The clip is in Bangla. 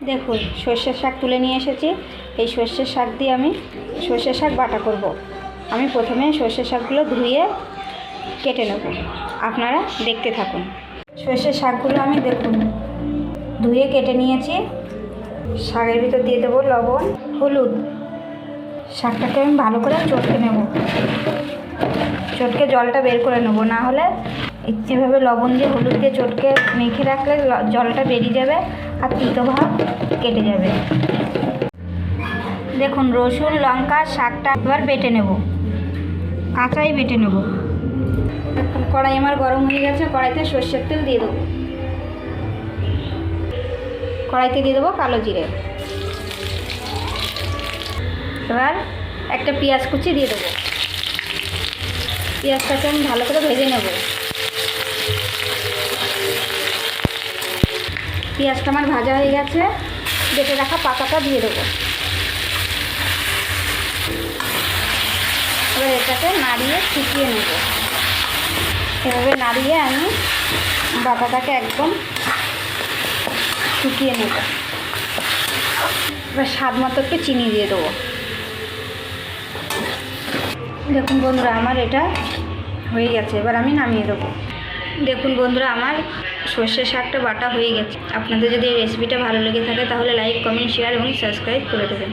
দেখুন সর্ষের শাক তুলে নিয়ে এসেছি। এই সর্ষের শাক দিয়ে আমি সর্ষের শাক বাটা করব। আমি প্রথমে সর্ষের শাকগুলো ধুয়ে কেটে নেব, আপনারা দেখতে থাকুন। সর্ষের শাকগুলো আমি দেখুন ধুয়ে কেটে নিয়েছি। শাকের ভিতর দিয়ে দেবো লবণ, হলুদ। শাকটাকে আমি ভালো করে চটকে নেব, চটকে জলটা বের করে নেব, না হলে যেভাবে লবণ দিয়ে হলুদ দিয়ে চটকে মেখে রাখলে জলটা বেরিয়ে যাবে আর তিতো ভাব কেটে যাবে। দেখুন রসুন, লঙ্কা, শাকটা এবার বেটে নেব, কাঁচাই বেটে নেব। কড়াই আমার গরম হয়ে গেছে, কড়াইতে সর্ষের তেল দিয়ে দেবো। কড়াইতে দিয়ে দেবো কালো জিরে। এবার একটা পেঁয়াজ কুচি দিয়ে দেবো। পেঁয়াজটাকে আমি ভালো করে ভেজে নেব। পেঁয়াজটা আমার ভাজা হয়ে গেছে, বেটে রাখা পাতাটা দিয়ে দেবো। এবার এটাকে নাড়িয়ে শুকিয়ে নেব। এভাবে নাড়িয়ে আমি বাটাটাকে একদম শুকিয়ে নেব। এবার স্বাদ মতো একটু চিনি দিয়ে দেবো। দেখুন বন্ধুরা আমার এটা হয়ে গেছে, এবার আমি নামিয়ে দেবো। দেখুন বন্ধুরা আমার সর্ষের শাকটা বাটা হয়ে গেছে। আপনাদের যদি এই রেসিপিটা ভালো লেগে থাকে তাহলে লাইক, কমেন্ট, শেয়ার এবং সাবস্ক্রাইব করে দেবেন।